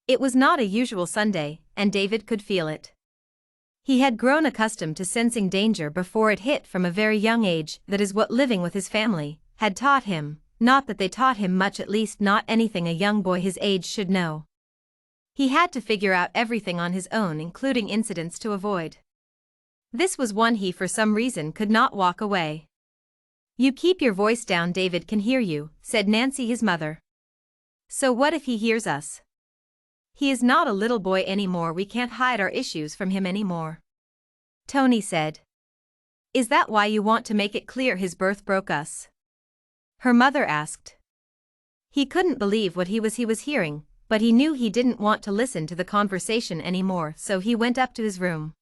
It was not a usual Sunday, and David could feel it. He had grown accustomed to sensing danger before it hit from a very young age. That is what living with his family had taught him, not that they taught him much, at least not anything a young boy his age should know. He had to figure out everything on his own, including incidents to avoid. This was one he for some reason could not walk away. "You keep your voice down, David can hear you," said Nancy, his mother. "So what if he hears us? He is not a little boy anymore, we can't hide our issues from him anymore," Tony said. "Is that why you want to make it clear his birth broke us?" her mother asked. He couldn't believe what he was hearing, but he knew he didn't want to listen to the conversation anymore, so he went up to his room.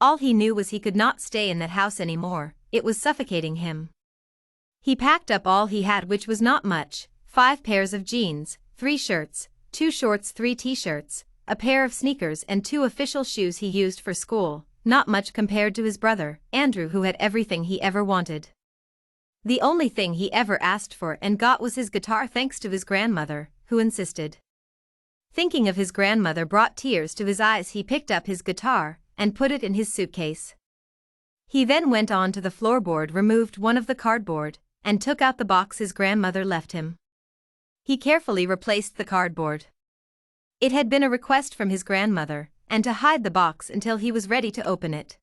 All he knew was he could not stay in that house anymore, it was suffocating him. He packed up all he had, which was not much: 5 pairs of jeans, 3 shirts, 2 shorts, 3 t-shirts, a pair of sneakers and 2 official shoes he used for school, not much compared to his brother, Andrew, who had everything he ever wanted. The only thing he ever asked for and got was his guitar, thanks to his grandmother, who insisted. Thinking of his grandmother brought tears to his eyes. He picked up his guitar and put it in his suitcase. He then went on to the floorboard, removed one of the cardboard, and took out the box his grandmother left him. He carefully replaced the cardboard. It had been a request from his grandmother, and to hide the box until he was ready to open it.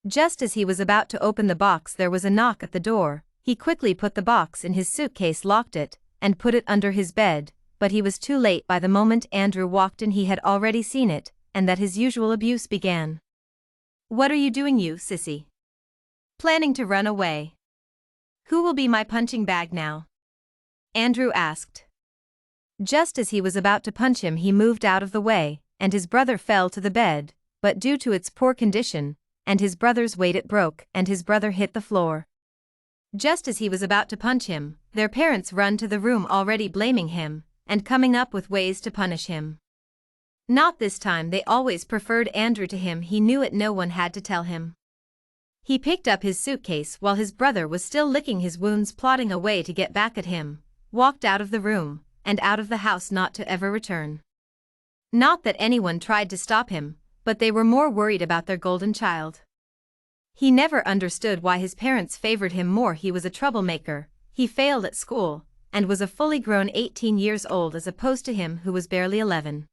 Just as he was about to open the box, there was a knock at the door. He quickly put the box in his suitcase, locked it, and put it under his bed, but he was too late. By the moment Andrew walked in, he had already seen it, and that his usual abuse began. "What are you doing, you sissy? Planning to run away? Who will be my punching bag now?" Andrew asked. Just as he was about to punch him, he moved out of the way, and his brother fell to the bed, but due to its poor condition, and his brother's weight, it broke, and his brother hit the floor. Just as he was about to punch him, their parents run to the room, already blaming him, and coming up with ways to punish him. Not this time. They always preferred Andrew to him. He knew it, no one had to tell him. He picked up his suitcase while his brother was still licking his wounds, plotting a way to get back at him, walked out of the room, and out of the house, not to ever return. Not that anyone tried to stop him, but they were more worried about their golden child. He never understood why his parents favored him more. He was a troublemaker, he failed at school, and was a fully grown 18 years old as opposed to him who was barely 11.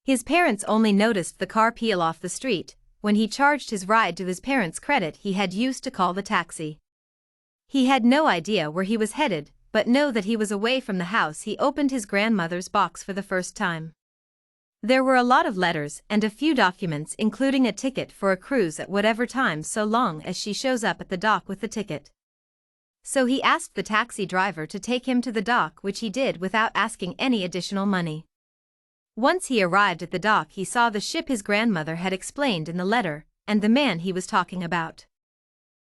His parents only noticed the car peel off the street when he charged his ride to his parents' credit he had used to call the taxi. He had no idea where he was headed, but know that he was away from the house. He opened his grandmother's box for the first time. There were a lot of letters and a few documents, including a ticket for a cruise at whatever time, so long as she shows up at the dock with the ticket. So he asked the taxi driver to take him to the dock, which he did without asking any additional money. Once he arrived at the dock, he saw the ship his grandmother had explained in the letter, and the man he was talking about.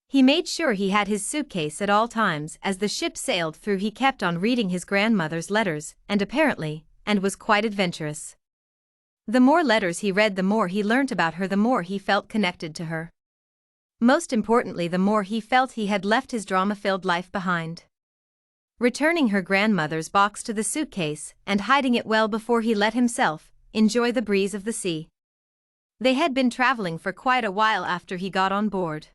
He made sure he had his suitcase at all times. As the ship sailed through, he kept on reading his grandmother's letters, and was quite adventurous. The more letters he read, the more he learnt about her, the more he felt connected to her. Most importantly, the more he felt he had left his drama-filled life behind. Returning her grandmother's box to the suitcase and hiding it well before he let himself enjoy the breeze of the sea. They had been traveling for quite a while after he got on board.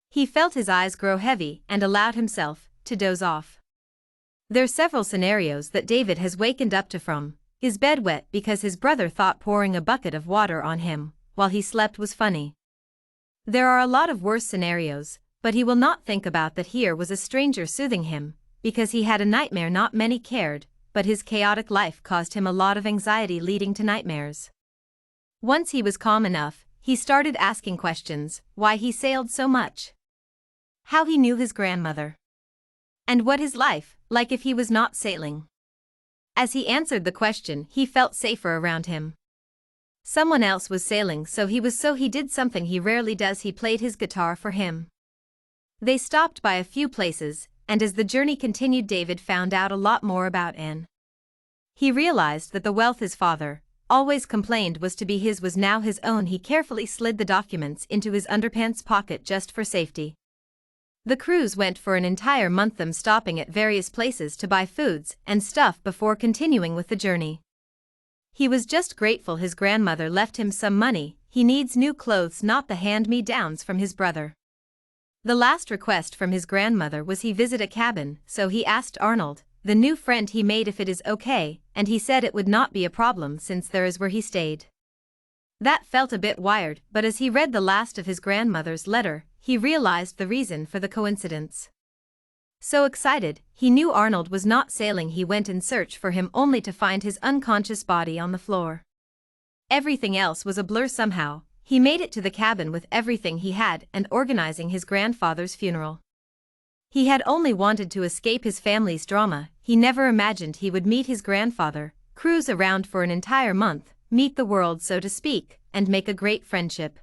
He felt his eyes grow heavy and allowed himself to doze off. There's several scenarios that David has wakened up to from: his bed wet because his brother thought pouring a bucket of water on him while he slept was funny. There are a lot of worse scenarios, but he will not think about that. Here was a stranger soothing him, because he had a nightmare. Not many cared, but his chaotic life caused him a lot of anxiety, leading to nightmares. Once he was calm enough, he started asking questions: why he sailed so much, how he knew his grandmother, and what his life like if he was not sailing. As he answered the question, he felt safer around him. Someone else was sailing, so he did something he rarely does: he played his guitar for him. They stopped by a few places, and as the journey continued, David found out a lot more about Anne. He realized that the wealth his father always complained was to be his was now his own. He carefully slid the documents into his underpants pocket just for safety. The cruise went for an entire month, them stopping at various places to buy foods and stuff before continuing with the journey. He was just grateful his grandmother left him some money. He needs new clothes, not the hand-me-downs from his brother. The last request from his grandmother was he visit a cabin, so he asked Arnold, the new friend he made, if it is okay, and he said it would not be a problem since there is where he stayed. That felt a bit wired, but as he read the last of his grandmother's letter, he realized the reason for the coincidence. So excited, he knew Arnold was not sailing. He went in search for him only to find his unconscious body on the floor. Everything else was a blur somehow. He made it to the cabin with everything he had and organizing his grandfather's funeral. He had only wanted to escape his family's drama. He never imagined he would meet his grandfather, cruise around for an entire month, meet the world so to speak, and make a great friendship.